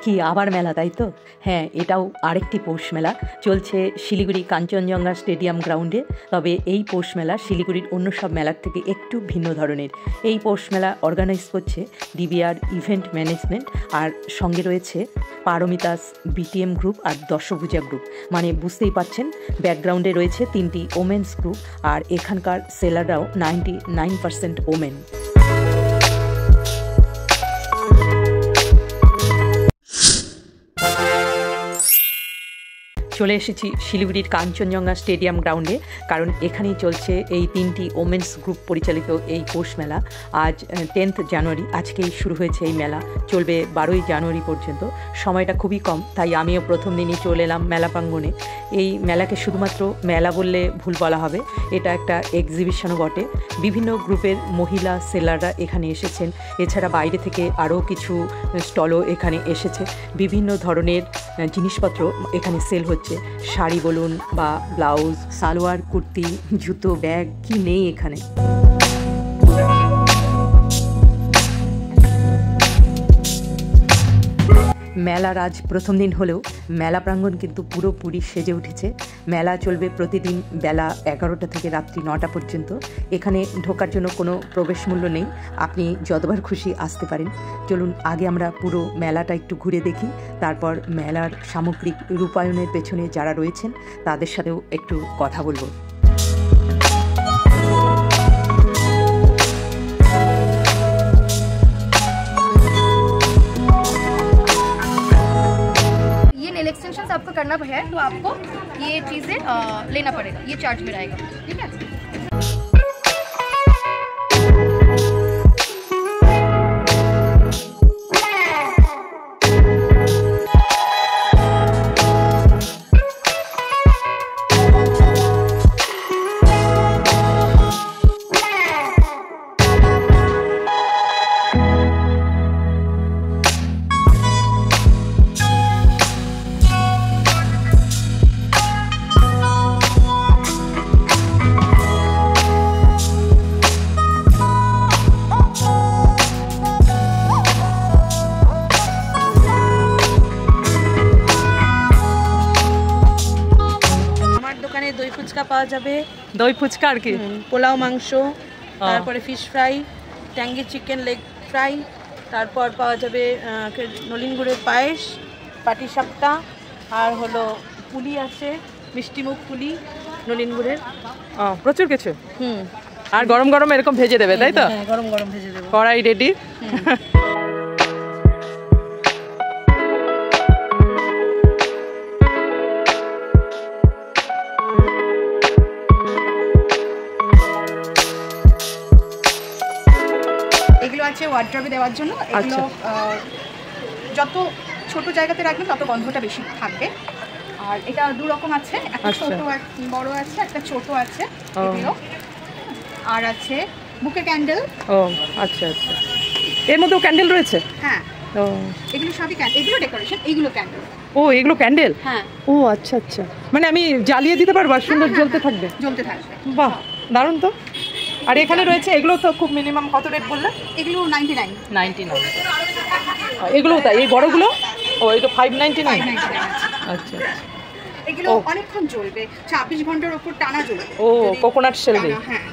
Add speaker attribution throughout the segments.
Speaker 1: কি আবার মেলা, তাই তো? হ্যাঁ, এটাও আরেকটি পৌষ মেলা চলছে শিলিগুড়ি কাঞ্চনজঙ্ঘা স্টেডিয়াম গ্রাউন্ডে। তবে এই পৌষ মেলা শিলিগুড়ির অন্য সব মেলার থেকে একটু ভিন্ন ধরনের। এই পৌষ মেলা অর্গানাইজ করছে ডিবিআর ইভেন্ট ম্যানেজমেন্ট, আর সঙ্গে রয়েছে পারমিতাস বিটিএম গ্রুপ আর দশভুজা গ্রুপ। মানে বুঝতেই পারছেন, ব্যাকগ্রাউন্ডে রয়েছে 3টি ওমেন্স গ্রুপ, আর এখানকার সেলাররাও 99% ওমেন। চলে এসেছি শিলিগুড়ির কাঞ্চনজঙ্ঘা স্টেডিয়াম গ্রাউন্ডে, কারণ এখানেই চলছে এই 3টি ওমেন্স গ্রুপ পরিচালিত এই পৌষ মেলা। আজ 10 জানুয়ারি, আজকেই শুরু হয়েছে এই মেলা, চলবে 12ই জানুয়ারি পর্যন্ত। সময়টা খুবই কম, তাই আমিও প্রথম দিনই চলে এলাম মেলা প্রাঙ্গণে। এই মেলাকে শুধুমাত্র মেলা বললে ভুল বলা হবে, এটা একটা এক্সিবিশনও বটে। বিভিন্ন গ্রুপের মহিলা সেলাররা এখানে এসেছেন, এছাড়া বাইরে থেকে আরও কিছু স্টলও এখানে এসেছে। বিভিন্ন ধরনের জিনিসপত্র এখানে সেল হচ্ছে, শাড়ি বলুন বা ব্লাউজ, সালোয়ার, কুর্তি, জুতো, ব্যাগ, কি নেই এখানে। মেলার আজ প্রথম দিন হলেও মেলা প্রাঙ্গণ কিন্তু পুরোপুরি সেজে উঠেছে। মেলা চলবে প্রতিদিন বেলা 11টা থেকে রাত্রি 9টা পর্যন্ত। এখানে ঢোকার জন্য কোনো প্রবেশ মূল্য নেই, আপনি যতবার খুশি আসতে পারেন। চলুন আগে আমরা পুরো মেলাটা একটু ঘুরে দেখি, তারপর মেলার সামগ্রিক রূপায়ণের পেছনে যারা রয়েছেন তাদের সাথেও একটু কথা বলবো।
Speaker 2: एक्सटेंशन आपको करना है तो आपको ये चीज़ें लेना पड़ेगा, ये चार्ज में रहेगा, ठीक है।
Speaker 3: দই ফুচকা পাওয়া যাবে,
Speaker 1: দই ফুচকা আর কি,
Speaker 3: পোলাও মাংস, তারপরে fish fry, tangy chicken leg fry, তারপর পাওয়া যাবে নলিন গুড়ের পায়েস, পাটিসাপটা, আর হলো পুলি আছে, মিষ্টিমুখ পুলি নলিন গুড়ের,
Speaker 1: প্রচুর কিছু। আর গরম গরম এরকম ভেজে দেবে, তাই তো?
Speaker 3: হ্যাঁ, গরম গরম ভেজে দেবে,
Speaker 1: কড়াই রেডি।
Speaker 2: এগুলো আছে ওয়ার্ড্রবে দেওয়ার জন্য। এগুলো যত ছোট জায়গাতে রাখবেন তত গন্ধটা বেশি থাকবে। আর এটা দু রকম আছে, একটা ছোট বড় আছে, একটা ছোট আছে এগুলো। আর আছে বুকে ক্যান্ডেল।
Speaker 1: ও আচ্ছা আচ্ছা, এর মধ্যেও ক্যান্ডেল রয়েছে?
Speaker 2: হ্যাঁ, ও এগুলো সবই ক্যান্ডেল, এগুলো ডেকোরেশন, এগুলো ক্যান্ডেল।
Speaker 1: ও এগুলো ক্যান্ডেল?
Speaker 2: হ্যাঁ।
Speaker 1: ও আচ্ছা আচ্ছা, মানে আমি জ্বালিয়ে দিতে পারবো আর সুন্দর জ্বলতে থাকবে?
Speaker 2: জ্বলতে থাকবে।
Speaker 1: বাহ, দারুণ তো। আর এখানে রয়েছে এগুলো তো খুব মিনিমাম কত রেট বললে?
Speaker 2: এগুলো 99।
Speaker 1: এগুলো তাই, এই বড়গুলো? ও এটা 599। আচ্ছা,
Speaker 2: এগুলো অনেকক্ষণ জ্বলবে, 26 ঘন্টার উপর টানা জ্বলবে।
Speaker 1: ও কোকোনাট শেল দিয়ে।
Speaker 2: হ্যাঁ।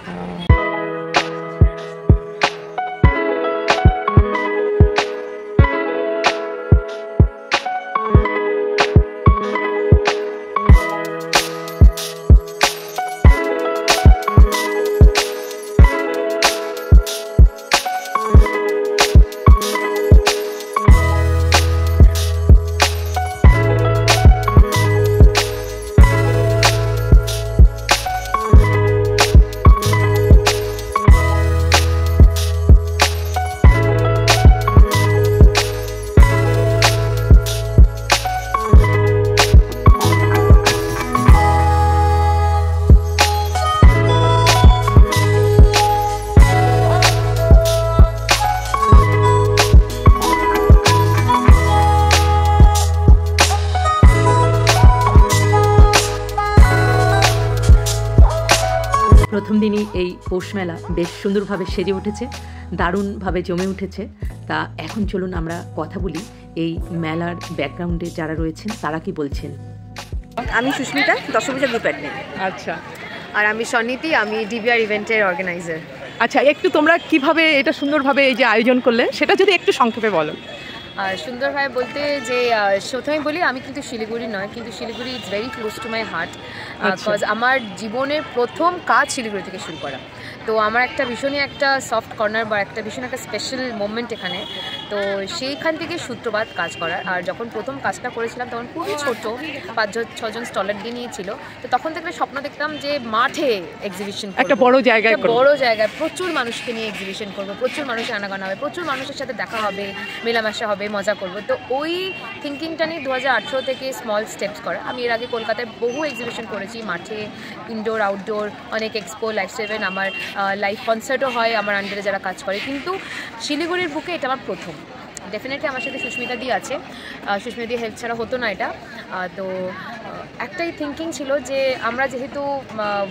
Speaker 1: প্রথম দিনই এই পৌষ মেলা বেশ সুন্দরভাবে সেজে উঠেছে, দারুণভাবে জমে উঠেছে। তা এখন চলুন আমরা কথা বলি এই মেলার ব্যাকগ্রাউন্ডে যারা রয়েছেন তারা কি বলছেন।
Speaker 4: আমি সুস্মিতা, দশভূজা গ্রুপ অ্যাডমিন।
Speaker 5: আচ্ছা,
Speaker 4: আর আমি সন্নীতি, আমি ডিবিআর ইভেন্টের অর্গানাইজার।
Speaker 5: আচ্ছা, একটু তোমরা কিভাবে এটা সুন্দরভাবে এই যে আয়োজন করলে সেটা যদি একটু সংক্ষেপে বলো।
Speaker 4: সুন্দরভাবে বলতে যে প্রথমেই বলি আমি কিন্তু শিলিগুড়ি নয়, কিন্তু Siliguri is very close to my heart, because আমার জীবনের প্রথম কাজ শিলিগুড়ি থেকে শুরু করা। তো আমার একটা ভীষণই একটা সফট কর্নার বা একটা ভীষণ একটা স্পেশাল মোমেন্ট এখানে। তো সেইখান থেকে সূত্রপাত কাজ করার। আর যখন প্রথম কাজটা করেছিলাম তখন খুবই ছোট, 5-6 স্টলার দিয়ে নিয়েছিল। তো তখন থেকে স্বপ্ন দেখতাম যে মাঠে এক্সিবিশন,
Speaker 5: একটা বড় জায়গায়
Speaker 4: প্রচুর মানুষকে নিয়ে এক্সিবিশন করবো, প্রচুর মানুষের আনাগোনা হবে, প্রচুর মানুষের সাথে দেখা হবে, মেলামেশা হবে, মজা করবো। তো ওই থিঙ্কিংটা নিয়ে 2018 থেকে স্মল স্টেপস করা। আমি এর আগে কলকাতায় বহু এক্সিবিশন করেছি, মাঠে, ইনডোর, আউটডোর, অনেক এক্সপো, লাইফ সেভেন, আমার লাইভ কনসার্টও হয় আমার আন্ডারে যারা কাজ করে। কিন্তু শিলিগুড়ির বুকে এটা আমার প্রথম। ডেফিনেটলি আমার সাথে সুস্মিতা দি আছে, সুস্মিতা দি হেল্প ছাড়া হতো না এটা। তো একটাই থিঙ্কিং ছিল যে আমরা যেহেতু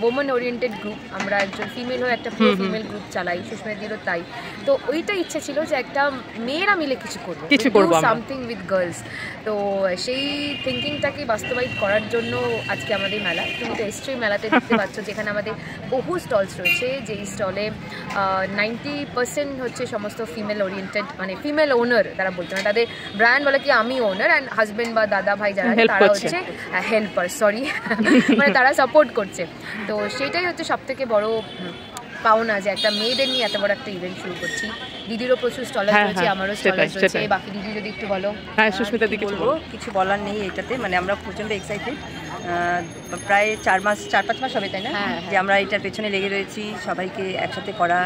Speaker 4: ওমেন ওরিয়েন্টেড গ্রুপ, আমরা একজন ফিমেল হয়ে একটা পুরো ফিমেল গ্রুপ চালাই, সুস্মিতা দিরও তাই। তো ওইটা ইচ্ছে ছিল যে একটা মেয়েরা মিলে কিছু করবো, সামথিং উইথ গার্লস। তো সেই থিঙ্কিংটাকে বাস্তবায়িত করার জন্য আজকে আমাদের মেলা। তুমি তো এসছই মেলাতে, দেখতে পাচ্ছ যেখানে আমাদের বহু স্টলস রয়েছে, যেই স্টলে 90% হচ্ছে সমস্ত ফিমেল ওরিয়েন্টেড, মানে ফিমেল ওনার তারা বলছে না, তাদের ব্র্যান্ড বলে কি আমি ওনার, অ্যান্ড হাজব্যান্ড বা দাদা ভাই যারা তারা হচ্ছে হেল্পার, মানে তারা সাপোর্ট করছে। তো সেটাই হচ্ছে সব থেকে বড় পাওনা যে একটা মেয়েদের নিয়ে এত বড় একটা ইভেন্ট শুরু করছি। দিদিরও প্রচুর স্টলার রয়েছে, আমারও স্টলার রয়েছে। বাকি দিদি যদি একটু বলো।
Speaker 5: হ্যাঁ, সুস্মিতা দিকে বলবো।
Speaker 6: কিছু বলার নেই এটাতে, মানে আমরা প্রচণ্ড এক্সাইটেড। প্রায় 4-5 মাস হবে, তাই না, যে আমরা এটার পেছনে লেগে রয়েছি, সবাইকে একসাথে করা।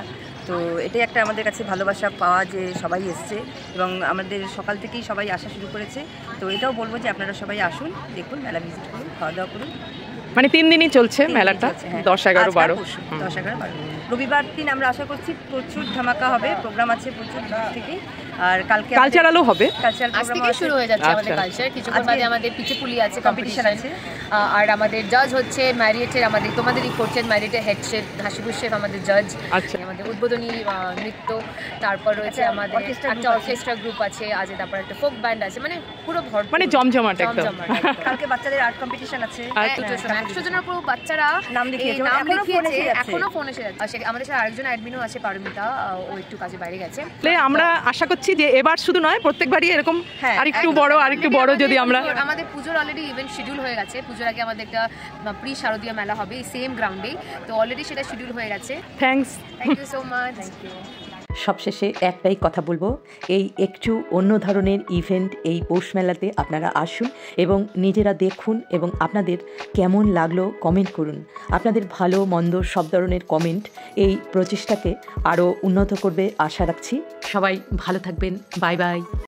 Speaker 6: তো এটাই একটা আমাদের কাছে ভালোবাসা পাওয়া যে সবাই এসছে এবং আমাদের সকাল থেকেই সবাই আসা শুরু করেছে। তো এটাও বলবো যে আপনারা সবাই আসুন, দেখুন, মেলা ভিজিট করুন, খাওয়া দাওয়া করুন।
Speaker 5: মানে 3 দিনই চলছে মেলাটা, 10, 11, 12।
Speaker 6: 10, 11, 12 রবিবার দিন আমরা আশা করছি প্রচুর ধামাকা হবে, প্রোগ্রাম আছে প্রচুর থেকে। আর কালকে
Speaker 5: কালচারালও হবে,
Speaker 4: আজ থেকে শুরু হয়ে যাচ্ছে আমাদের কালচার। কিছুক্ষণ বাদে আমাদের পিঠেপুলি আছে, কম্পিটিশন আছে। আর আমাদের জাজ হচ্ছে ম্যারিয়েটের, আমাদের তোমাদেরই করছেন ম্যারিয়েটের হেড শেফ হাসিবুর শেফ আমাদের জাজ। আমাদের উদ্বোধনী নৃত্য, তারপর রয়েছে আমাদের একটা অর্কেস্ট্রা গ্রুপ আছে আজ, তারপর একটা ফোক ব্যান্ড আছে, মানে পুরো ভরপুর,
Speaker 5: মানে জমজমাট একদম।
Speaker 6: কালকে বাচ্চাদের আর্ট কম্পিটিশন আছে,
Speaker 4: 100 জনের পুরো বাচ্চারা নাম লিখিয়েছে, এখনো ফোন এসে যাচ্ছে। আমাদের সাথে আরেকজন অ্যাডমিনও আছে, পারমিতা, ও একটু কাজে বাইরে গেছে।
Speaker 5: আমরা আশা করছি যে এবার শুধু নয়, প্রত্যেকবারই এরকম আরেকটু বড় যদি আমরা।
Speaker 4: আমাদের পুজোর অলরেডি ইভেন্ট শিডিউল হয়ে গেছে। পুজোর আগে আমাদের একটা প্রি শারদীয়া মেলা হবে এই সেম গ্রাউন্ডেই, তো অলরেডি সেটা শিডিউল হয়ে গেছে।
Speaker 5: Thank
Speaker 4: you so much.
Speaker 1: সবশেষে একটাই কথা বলবো, এই একটু অন্য ধরনের ইভেন্ট এই পৌষ মেলাতে আপনারা আসুন এবং নিজেরা দেখুন এবং আপনাদের কেমন লাগলো কমেন্ট করুন। আপনাদের ভালো মন্দ সব ধরনের কমেন্ট এই প্রচেষ্টাকে আরও উন্নত করবে আশা রাখছি। সবাই ভালো থাকবেন, বাই বাই।